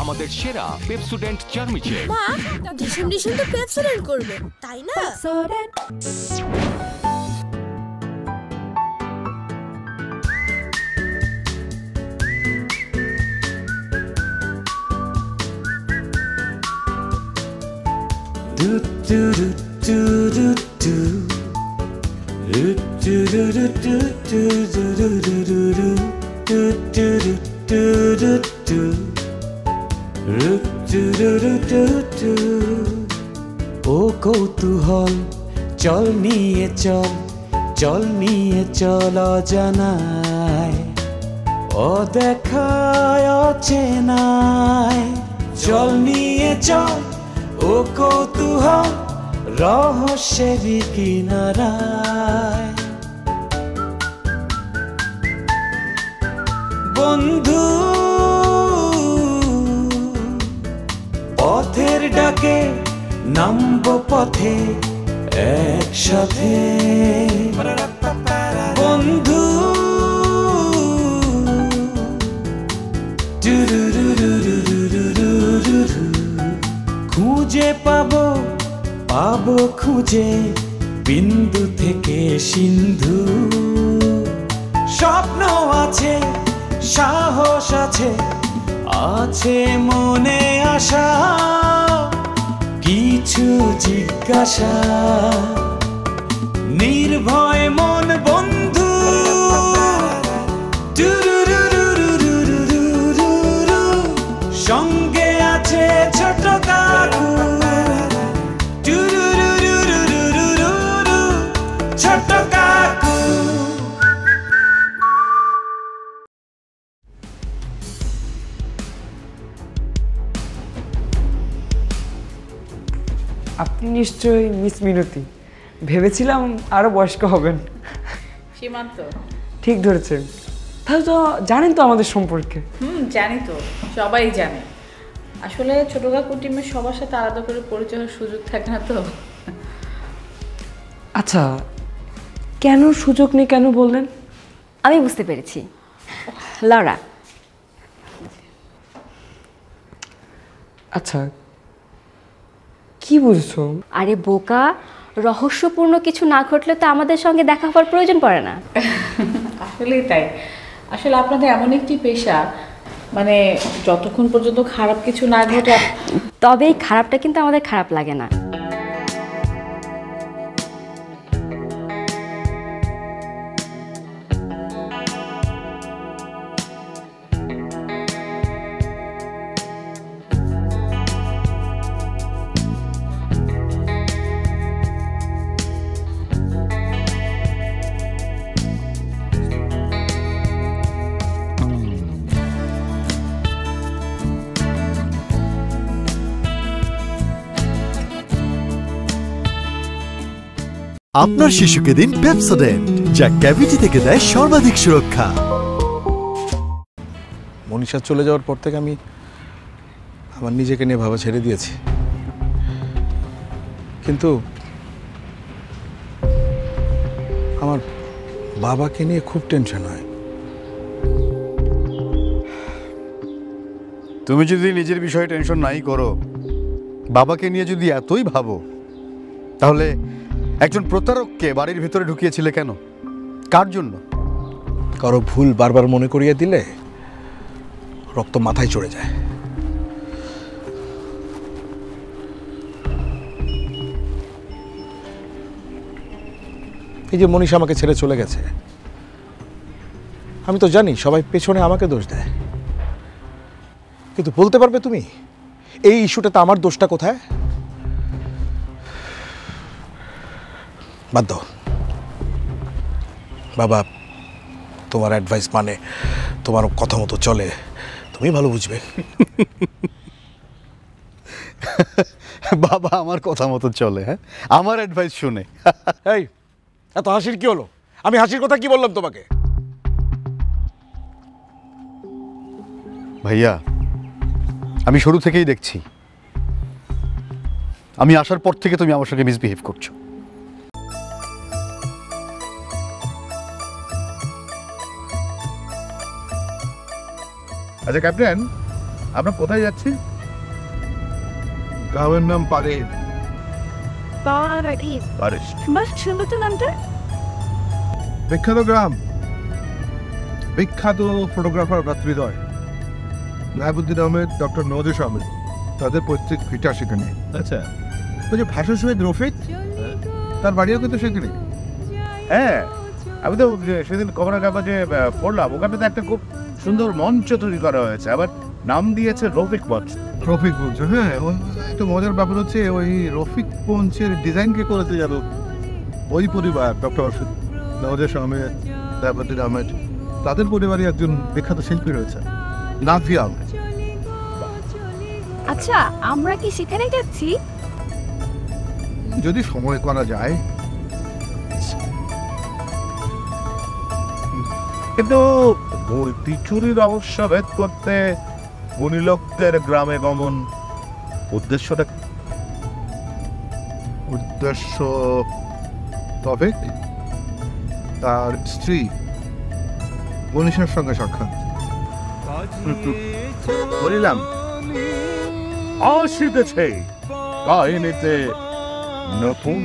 আমাদের সেরা পেপসোডেন্ট চার্মিচের। মা, ডিসেম তো পেপসোডেন্ট করবে, তাই না? ও কৌতূহল চল নিয়ে চল অজানায় অদেখায় অচেনায় চল নিয়ে চল ও কৌতূহল রহস্যের কিনারায় বন্ধু পথের ডাকে নামবো পথে একসাথে বন্ধু খুঁজে পাবো খুঁজে বিন্দু থেকে সিন্ধু স্বপ্ন আছে সাহস আছে মনে আশা কিছু জিজ্ঞাসা নির্ভয় মন বন্ধু সঙ্গে আছে ছোট কাকু ছোট কাকু। আপনি নিশ্চয়ই মিস মিনতি। ভেবেছিলাম আরো বয়স্ক হবেন। সীমান্ত ঠিক ধরেছেন। তাহলে তো জানেন তো আমাদের সম্পর্কে। জানি তো, সবাই জানে। আসলে ছোট কাকু টিমের সবার সাথে আলাদা করে পরিচয় হওয়ার সুযোগ থাকে না তো। আচ্ছা, কেন সুযোগ নেই কেন বললেন? আমি বুঝতে পেরেছি, লরা। আচ্ছা, কি বুঝছো? আরে বোকা, রহস্যপূর্ণ কিছু না ঘটলে তো আমাদের সঙ্গে দেখা হওয়ার প্রয়োজন পড়ে না। আসলেই তাই। আসলে আপনাদের এমন একটি পেশা, মানে যতক্ষণ পর্যন্ত খারাপ কিছু না ঘটে। তবে এই খারাপটা কিন্তু আমাদের খারাপ লাগে না। আপনার শিশুকে দিন পেপসোডেন্ট, যা ক্যাভিটি থেকে দেয় সর্বাধিক সুরক্ষা। মনীষা চলে যাওয়ার পর থেকে আমি আমার নিজেকে নিয়ে ভাবা ছেড়ে দিয়েছি, কিন্তু আমার বাবাকে নিয়ে খুব টেনশন হয়। তুমি যদি নিজের বিষয়ে টেনশন নাই করো, বাবাকে নিয়ে যদি এতই ভাবো, তাহলে একজন প্রতারককে বাড়ির ভিতরে ঢুকিয়েছিলে কেন? কার জন্য? কারো ভুল বারবার মনে করিয়ে দিলে রক্ত মাথায় চড়ে যায়। এই যে মনীষা আমাকে ছেড়ে চলে গেছে, আমি তো জানি সবাই পেছনে আমাকে দোষ দেয়, কিন্তু বলতে পারবে তুমি এই ইস্যুটাতে আমার দোষটা কোথায়? বাদ দাও বাবা, তোমার অ্যাডভাইস মানে তোমার কথা মতো চলে, তুমি ভালো বুঝবে। বাবা আমার কথা মতো চলে, হ্যাঁ, আমার অ্যাডভাইস শুনে। এই এত হাসির কি হলো? আমি হাসির কথা কি বললাম তোমাকে? ভাইয়া, আমি শুরু থেকেই দেখছি, আমি আসার পর থেকে তুমি আমার সঙ্গে মিসবিহেভ করছো। আচ্ছা ক্যাপ্টেন, আমরা কোথায় যাচ্ছি? গ্রামের নাম পারে। বিখ্যাত গ্রাম, বিখ্যাত ফটোগ্রাফার ভ্রাতৃদ্বয় নাইবুদ্দিন আহমেদ, ডক্টর নওয়াজ আহমেদ, তাদের পৈতৃক ভিটা সেখানে। আচ্ছা, ওই যে ভাষা শহীদ রফিক, তার বাড়িও কিন্তু সেখানে। হ্যাঁ, আমি তো সেদিন খবরের কাগজে পড়লাম, ওখানে তো একটা খুব সুন্দর মঞ্চ তৈরি করা হয়েছে, আবার নাম দিয়েছে রফিক মঞ্চ। রফিক মঞ্চ, হ্যাঁ। একটু মজার ব্যাপার হচ্ছে ওই রফিক মঞ্চের ডিজাইন কে করেছে জানো? ওই পরিবার, ডক্টর নওয়াজ আহমেদ, নাইবুদ্দিন আহমেদ, তাদের পরিবারে একজন বিখ্যাত শিল্পী রয়েছে, নাফিয়া আহমেদ। আচ্ছা, আমরা কি সেখানে যাচ্ছি? যদি সময় করা যায়। কিন্তু মূর্তি চুরির রহস্য ভেদ করতে গুণী লোকদের গ্রামে গমন উদ্দেশ্যটা? উদ্দেশ্য তবে তার স্ত্রী মনীষার সঙ্গে সাক্ষাৎ। বলিলাম আসিতেছে কাহিনীতে নতুন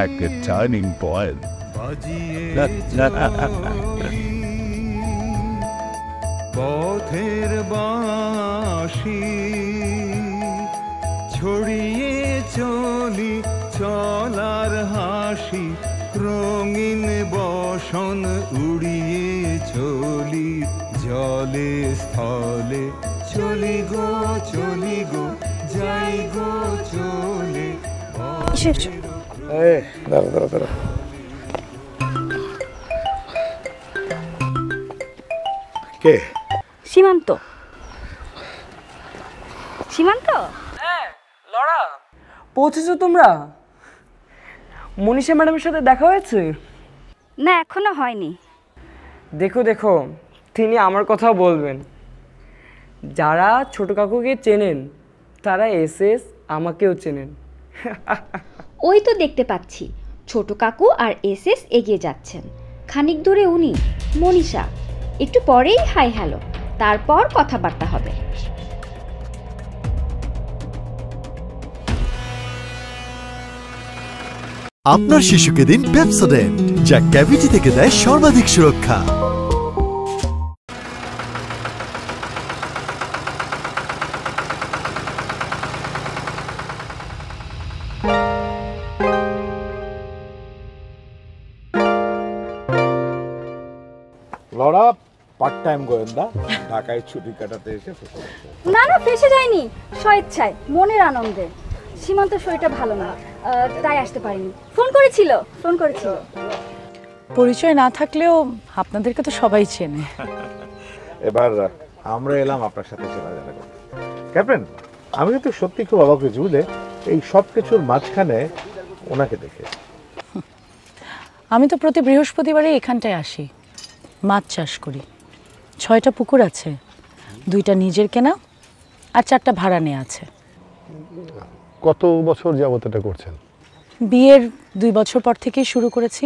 এক টার্নিং পয়েন্ট। পথের বাঁশি ছড়িয়ে চলি চলার হাসি, রঙিন বসন উড়িয়ে চলি জলে স্থলে, চলি গো যাই গো চলে। কে? সীমান্ত। সীমান্ত? হ্যাঁ, লড়া, পৌঁছেছো তোমরা? মনীষা ম্যাডামের সাথে দেখা হয়েছে? না, এখনো হয়নি। দেখো দেখো, তিনি আমার কথাও বলবেন। যারা ছোট কাকুকে চেনেন তারা এসএস আমাকেও চেনেন। ওই তো দেখতে পাচ্ছি ছোট কাকু আর এসএস এগিয়ে যাচ্ছেন, খানিক দূরে উনি মনীষা। একটু পরেই হাই হ্যালো, তারপর কথাবার্তা হবে। আপনার শিশুকে দিন পেপসোডেন্ট, যা ক্যাভিটি থেকে দেয় সর্বাধিক সুরক্ষা। লড়া পার্ট টাইম গোয়েন্দা, ঢাকায় ছুটি কাটাতে এসে ফেসে গেছে। না না, ফেসে যায়নি, স্বেচ্ছায়, মনের আনন্দে। সীমান্ত শরীরটা ভালো না, তাই আসতে পারিনি। ফোন করেছিল। পরিচয় না থাকলেও আপনাদেরকে তো সবাই চেনে। এবার আমরা এলাম আপনার সাথে চেনাজানা করতে। ক্যাপ্টেন, আমি কিন্তু সত্যি খুব অবাক হয়েছি বুঝলে, এই সব কিছুর মাঝখানে ওনাকে দেখে। আমি তো প্রতি বৃহস্পতিবারে এখানটায় আসি, মাছ চাষ করি। 6টা পুকুর আছে, 2টা নিজের কেনা আর 4টা ভাড়া নেওয়া আছে। কত বছর যাবত এটা করছেন? বিয়ের 2 বছর পর থেকেই শুরু করেছি।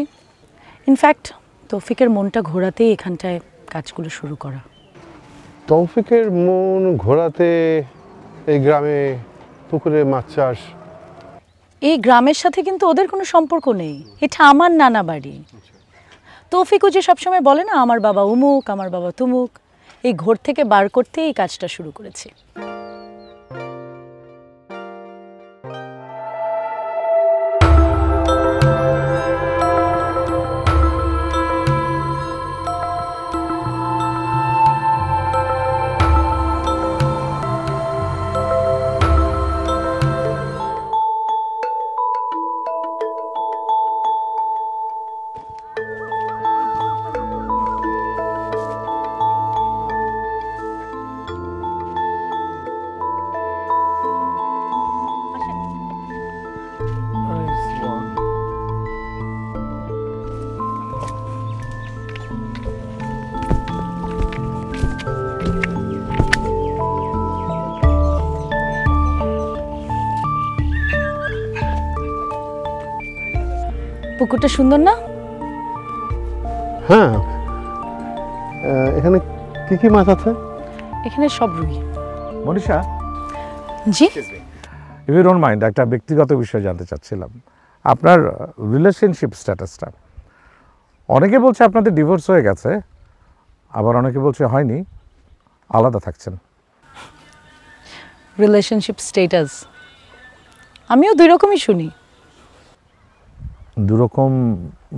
ইনফ্যাক্ট তৌফিকের মনটা ঘোরাতেই এখানটায় কাজগুলো শুরু করা। তৌফিকের মন ঘোরাতে এই গ্রামে পুকুরে মাছ চাষ? এই গ্রামের সাথে কিন্তু ওদের কোনো সম্পর্ক নেই, এটা আমার নানা বাড়ি। তৌফিকও যে সবসময় বলে না আমার বাবা উমুক, আমার বাবা তুমুক, এই ঘর থেকে বার করতে এই কাজটা শুরু করেছি। পুকুরটা সুন্দর না? হ্যাঁ। এখানে কি কি মাছ আছে? এখানে সব রুই। মনীষা, জি, ইফ ইউ ডোন্ট মাইন্ড, একটা ব্যক্তিগত বিষয় জানতে চাচ্ছিলাম, আপনার রিলেশনশিপ স্ট্যাটাসটা। অনেকে বলছে আপনাদের ডিভোর্স হয়ে গেছে, আবার অনেকে বলছে হয়নি, আলাদা থাকছেন। রিলেশনশিপ স্ট্যাটাস আমিও দুই রকমই শুনি। দুরকম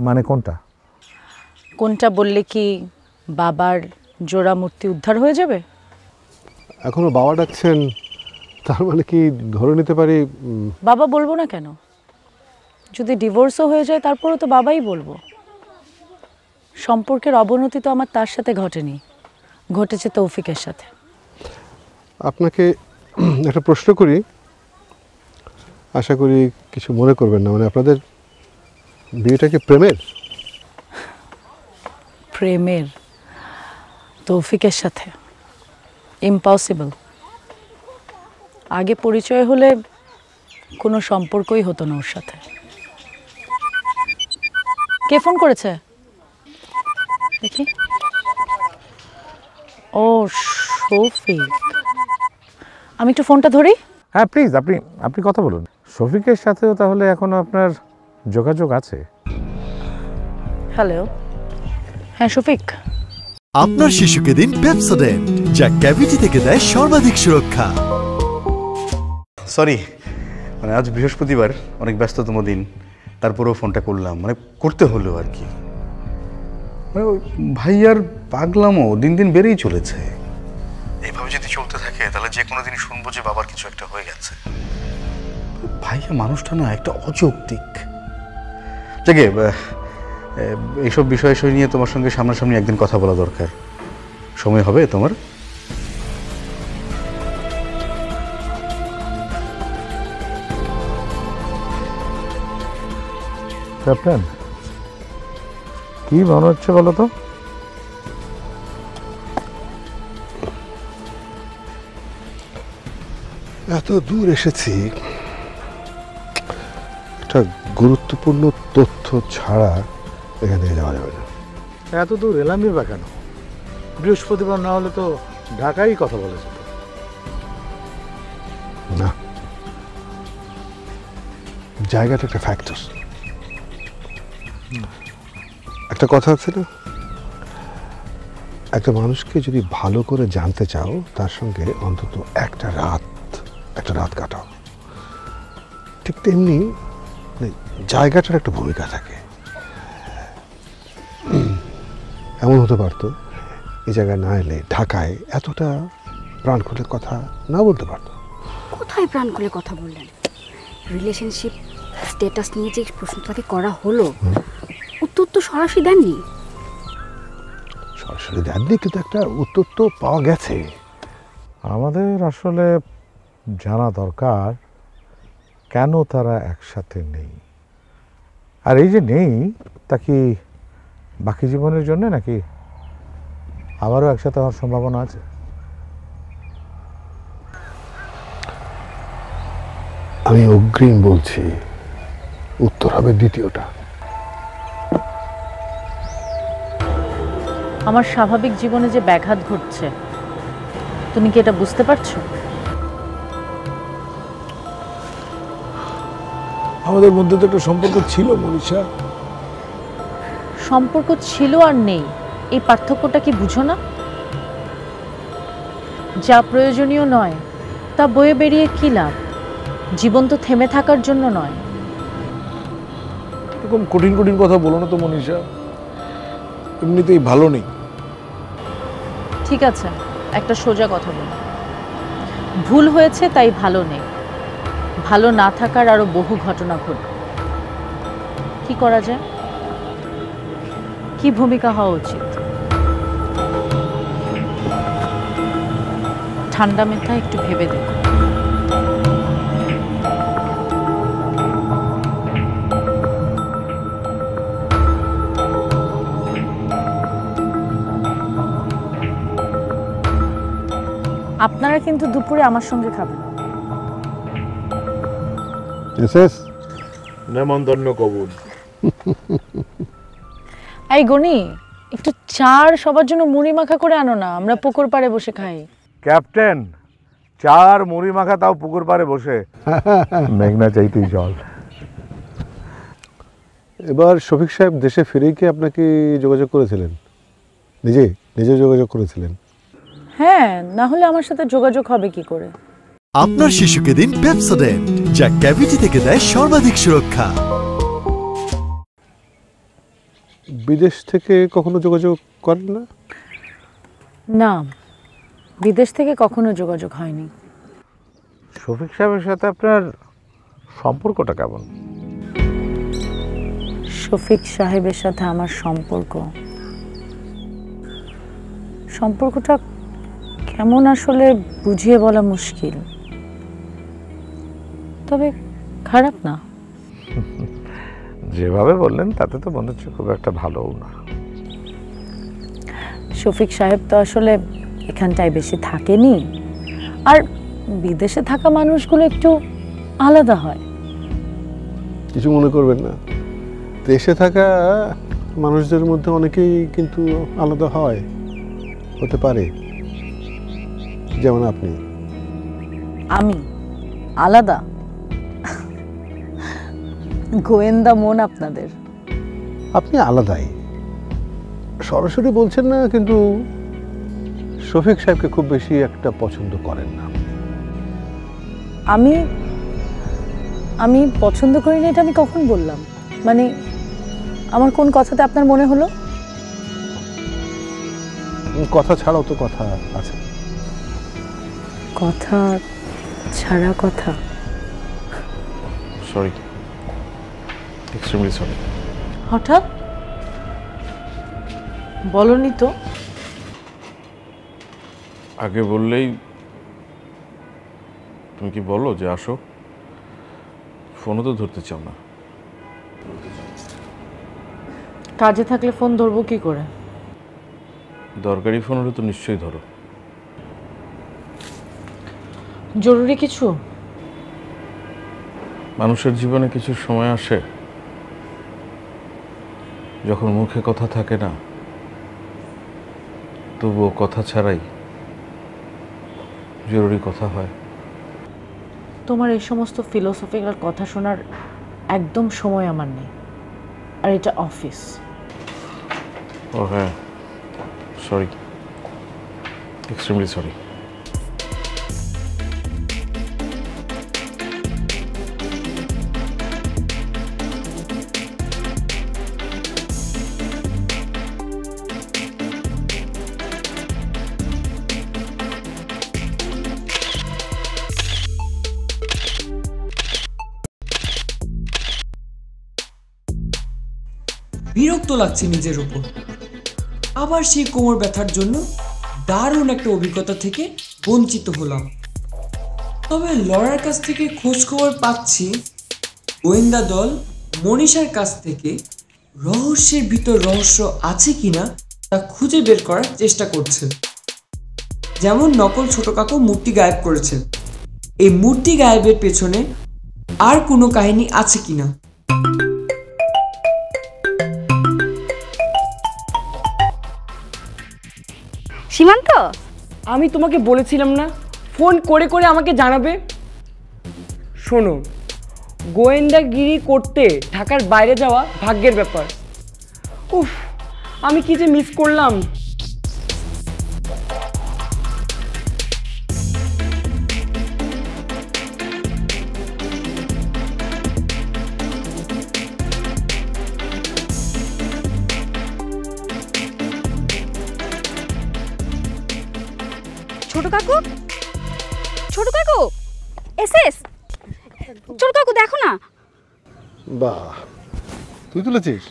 মানে কোনটা? কোনটা বললে কি বাবার জোড়া মূর্তি উদ্ধার হয়ে যাবে? এখনো বাবা ডাকছেন, তার মানে কি ধরে নিতে পারি? বাবা বলবো না কেন? যদি ডিভোর্সও হয়ে যায় তারপরও তো বাবাই বলবো। সম্পর্কের অবনতি তো আমার তার সাথে ঘটেনি, ঘটেছে তৌফিকের সাথে। আপনাকে একটা প্রশ্ন করি, আশা করি কিছু মনে করবেন না। মানে আপনাদের বিয়েটা কি প্রেমের? প্রেমের? তৌফিকের সাথে ইম্পসিবল। আগে পরিচয় হলে কোনো সম্পর্কই হতো না ওর সাথে। কে ফোন করেছে দেখি? ও শফিক, আমি একটু ফোনটা ধরি। হ্যাঁ প্লিজ, আপনি কথা বলুন। শফিকের সাথেও তাহলে এখনো আপনার যোগাযোগ আছে? হ্যালো, হ্যাঁ শফিক। আপনার শিশুকে দিন পেপসোডেন্ট, যা ক্যাভিটি থেকে দেয় সর্বাধিক সুরক্ষা। সরি, মানে আজ বৃহস্পতিবার, অনেক ব্যস্ততম দিন, তারপরেও ফোনটা করলাম, মানে করতে হলো আর কি। মানে ওই ভাইয়ার পাগলামও দিন দিন বেড়েই চলেছে। এইভাবে যদি চলতে থাকে তাহলে যে কোনো দিন শুনবো যে বাবার কিছু একটা হয়ে গেছে। ভাইয়া মানুষটা না একটা অযৌক্তিক। জাগে এইসব বিষয় নিয়ে তোমার সঙ্গে সামনাসামনি একদিন কথা বলা দরকার। সময় হবে তোমার? ক্যাপ্টেন, কি মনে হচ্ছে বলো তো? এত দূর এসেছি, একটা গুরুত্বপূর্ণ তথ্য ছাড়া এখান থেকে যাওয়া যাবে না। এত দূর এলামই বা কেন? বৃহস্পতিবার না হলে তো ঢাকায় কথা বলে যেত। না, জায়গাটা একটা ফ্যাক্টর। একটা কথা আছে না, একটা মানুষকে যদি ভালো করে জানতে চাও তার সঙ্গে অন্তত একটা রাত কাটাও। ঠিক তেমনি জায়গাটার একটা ভূমিকা থাকে। এমন হতে পারতো এই জায়গায় না এলে ঢাকায় এতটা প্রাণ খুলে কথা না বলতে পারতো। কোথায় প্রাণ খুলে কথা বললেন? রিলেশনশিপ স্ট্যাটাস নিয়ে যে প্রশ্নটাকে করা হলো, উত্তর তো সরাসরি দেননি। সরাসরি দেননি, কিন্তু একটা উত্তর তো পাওয়া গেছে। আমাদের আসলে জানা দরকার কেন তারা একসাথে নেই, আর এই যে নেই তা কি বাকি জীবনের জন্য নাকি আবারও একসাথে হওয়ার সম্ভাবনা আছে? আমি অগ্রিম বলছি, উত্তর হবে দ্বিতীয়টা। আমার স্বাভাবিক জীবনে যে ব্যাঘাত ঘটছে, তুমি কি এটা বুঝতে পারছো? আমাদের মধ্যে তো একটা সম্পর্ক ছিল মনীষা। সম্পর্ক ছিল আর নেই, এই পার্থক্যটা কি বুঝো না? যা প্রয়োজনীয় নয় তা বয়ে বেরিয়ে কি লাভ? জীবন তো থেমে থাকার জন্য নয়। এরকম কঠিন কঠিন কথা বলো না তো মনীষা, এমনিতেই ভালো নেই। ঠিক আছে, একটা সোজা কথা বলো, ভুল হয়েছে তাই ভালো নেই। ভালো না থাকার আরো বহু ঘটনা ঘটবে। কি করা যায়? কি ভূমিকা হওয়া উচিত? ঠান্ডা মাথায় একটু ভেবে দেখো। আপনারা কিন্তু দুপুরে আমার সঙ্গে খাবেন। নেমন্তন্ন কবুল। এই গনি, একটু চার সবার জন্য মুড়ি মাখা করে আনো না, আমরা পুকুর পাড়ে বসে খাই। ক্যাপ্টেন, চার মুড়ি মাখা, তাও পুকুর পাড়ে বসে, মেঘনা চাইতেই জল। এবার শফিক সাহেব দেশে ফিরেই কি আপনাকে যোগাযোগ করেছিলেন? নিজে যোগাযোগ করেছিলেন? হ্যাঁ, না হলে আমার সাথে যোগাযোগ হবে কি করে? আপনার শিশুকে দিন পেপসোডেন্ট, যা ক্যাভিটি থেকে দেয় সর্বাধিক সুরক্ষা। বিদেশ থেকে কখনো যোগাযোগ করেন না? না, বিদেশ থেকে কখনো যোগাযোগ হয়নি। শফিক সাহেবের সাথে আপনার সম্পর্কটা কেমন? শফিক সাহেবের সাথে আমার সম্পর্কটা কেমন আসলে বুঝিয়ে বলা মুশকিল, তবে খারাপ না। যেভাবে বললেন তাতে তো মনে হচ্ছে খুব একটা ভালোও না। শফিক সাহেব তো আসলে এখানটায় বেশি থাকেনি, আর বিদেশে থাকা মানুষগুলো একটু আলাদা হয়। কিছু মনে করবেন না, দেশে থাকা মানুষদের মধ্যে অনেকেই কিন্তু আলাদা হতে পারে, যেমন আপনি। আমি আলাদা? গোয়েন্দা মন আপনাদের। আপনি আলাদাই, সরাসরি বলছেন না, কিন্তু শফিক সাহেবকে খুব বেশি একটা পছন্দ করেন না। আমি পছন্দ করি না, এটা আমি কখন বললাম? মানে আমার কোন কথাতে আপনার মনে হলো? কথা ছাড়াও তো কথা আছে। কথা ছাড়া কথা? Sorry, extremely sorry. হঠাৎ বলনি তো? আগে বললেই। তুমি কি বলো যে আসো? ফোনও তো ধরতে চাও না। কাজে থাকলে ফোন ধরবো কি করে? দরকারি ফোন হলে তো নিশ্চয়ই ধরো। জরুরি কিছু? মানুষের জীবনে কিছু সময় আসে যখন মুখে কথা থাকে না, তবুও কথা ছাড়াই জরুরি কথা হয়। তোমার এই সমস্ত ফিলোসফিক্যাল কথা শোনার একদম সময় আমার নেই, আর এটা অফিস। ও হ্যাঁ, সরি, এক্সট্রিমলি সরি। বিরক্ত লাগছে নিজের উপর। আবার সেই কোমর ব্যথার জন্য দারুণ একটা অভিজ্ঞতা থেকে বঞ্চিত হলাম। তবে লরার কাছ থেকে খোঁজ খবর পাচ্ছি গোয়েন্দা দল মনীষার কাছ থেকে রহস্যের ভিতর রহস্য আছে কিনা তা খুঁজে বের করার চেষ্টা করছে। যেমন নকল ছোট কাকু মূর্তি গায়েব করেছে, এই মূর্তি গায়েবের পেছনে আর কোনো কাহিনী আছে কিনা। সীমান্ত, আমি তোমাকে বলেছিলাম না ফোন করে করে আমাকে জানাবে? শোনো, গোয়েন্দাগিরি করতে ঢাকার বাইরে যাওয়া ভাগ্যের ব্যাপার। উফ, আমি কি যে মিস করলাম। ছোট কাকু, ছোট কাকু, এসএস, ছোট কাকু দেখো না। বাহ, তুই তুলেছিস?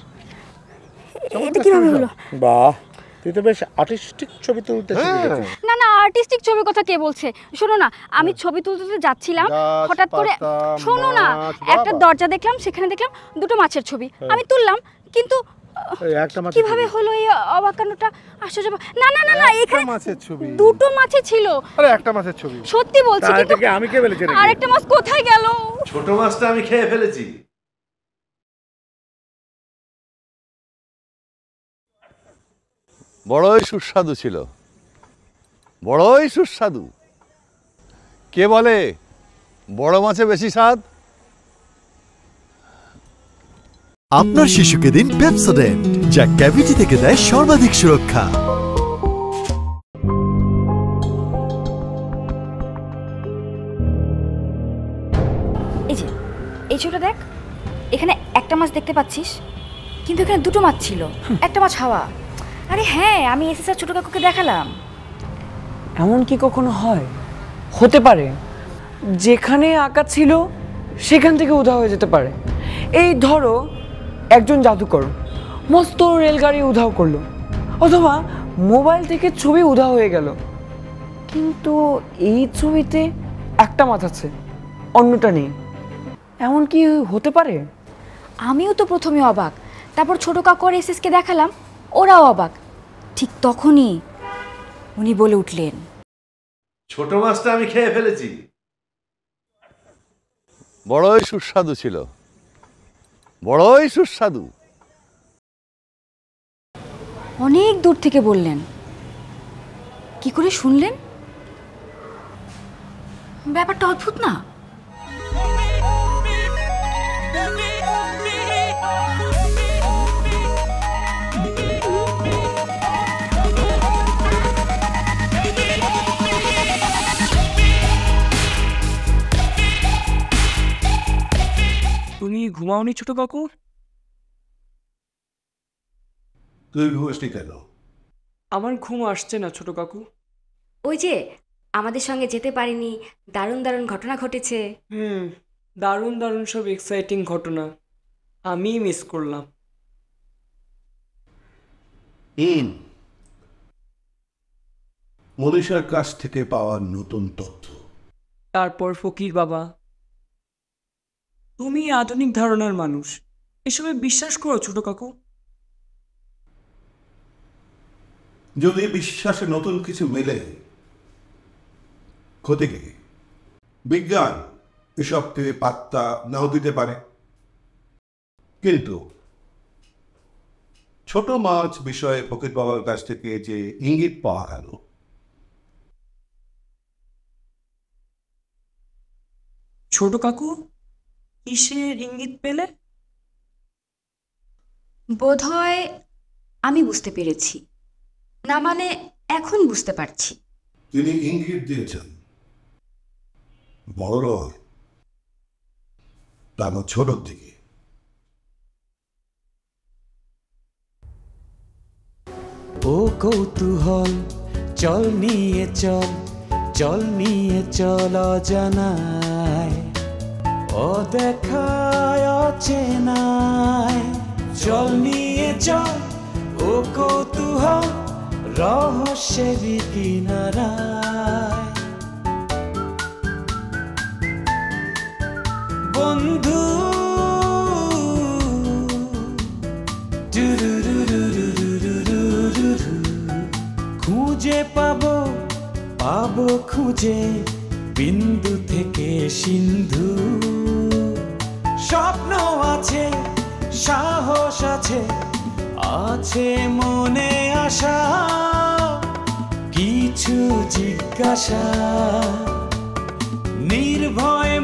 এটা কিভাবে হলো? বাহ, তুই তো বেশ আর্টিস্টিক ছবি তুলতে শিখেছিস। না না, আর্টিস্টিক ছবির কথা কে বলছে? শোনো না, আমি ছবি তুলতে যাচ্ছিলাম, হঠাৎ করে শোনো না, একটা দরজা দেখলাম, সেখানে দেখলাম দুটো মাছের ছবি। আমি তুললাম, কিন্তু কিভাবে হলো এই অবাকাণ্ডটা? আশ্চর্য। না না না না, এখানে মাছের ছবি, দুটো মাছই ছিল। আরে একটা মাছের ছবি, সত্যি বলছি। কিন্তু আমি কে বলেছি? আরেকটা মাছ কোথায় গেল? ছোট মাছটা আমি খেয়ে ফেলেছি। বড়ই সুস্বাদু ছিল, বড়ই সুস্বাদু। কে বলে বড় মাছে বেশি স্বাদ? আপনার শিশুকে দিন পেপসোডেন্ট, যা ক্যাভিটি থেকে দেয় সর্বাধিক সুরক্ষা। এই যে এই ছবিটা দেখ, এখানে একটা মাছ দেখতে পাচ্ছিস, কিন্তু এখানে দুটো মাছ ছিল, একটা মাছ হাওয়া। আরে হ্যাঁ, আমি এসএস আর ছোট কাকুকে দেখালাম। এমন কি কখনো হয়? হতে পারে যেখানে আঁকা ছিল সেখান থেকে উধাও হয়ে যেতে পারে। এই ধরো একজন জাদুকর মস্ত রেলগাড়ি উধাও করলো, অথবা মোবাইল থেকে ছবি উধাও হয়ে গেল, কিন্তু এই ছবিতে একটা মাছ আছে, অন্যটা নেই। এমন কি হতে পারে? আমিও তো প্রথমে অবাক, তারপর ছোট কাকু আর এসএসকে দেখালাম, ওরাও অবাক। ঠিক তখনই উনি বলে উঠলেন, ছোট মাছটা আমি খেয়ে ফেলেছি। বড়ই সুস্বাদু ছিল, বড়ই সুস্বাদু। অনেক দূর থেকে বললেন। কি করে শুনলেন? ব্যাপারটা অদ্ভুত না? তুমি ঘুমাওনি ছোট কাকু? তুই ঘুমাসনি কেন? আমার ঘুম আসছে না ছোট কাকু। ওই যে আমাদের সঙ্গে যেতে পারিনি, দারুণ দারুণ ঘটনা ঘটেছে। দারুণ দারুণ সব এক্সাইটিং ঘটনা আমি মিস করলাম। মনীষার কাছ থেকে পাওয়া নতুন তথ্য। তারপর ফকির বাবা। তুমি আধুনিক ধারণার মানুষ, এসবে বিশ্বাস করো ছোট কাকু? যদি বিশ্বাসে নতুন কিছু মেলে, ক্ষতি কি? বিজ্ঞান এসবকে পাত্তা নাও দিতে পারে, কিন্তু ছোট মাছ বিষয়ে ফকির বাবার কাছ থেকে যে ইঙ্গিত পাওয়া গেল, ছোট কাকু কিসের ইঙ্গিত পেলে? বোধহয় আমি বুঝতে পেরেছি, না মানে এখন বুঝতে পারছি। তিনি ইঙ্গিত দিয়েছেন বড় নয়, তার ছোটর দিকে। ও কৌতূহল চল নিয়ে চল, চল নিয়ে চল অজানায়, অদেখায় অচেনায়। চল নিয়ে চল ও কৌতূহল রহস্যের কিনারায়। বন্ধু খুঁজে পাবো পাবো খুঁজে বিন্দু থেকে সিন্ধু। স্বপ্ন আছে, সাহস আছে, আছে মনে আশা, কিছু জিজ্ঞাসা নির্ভয়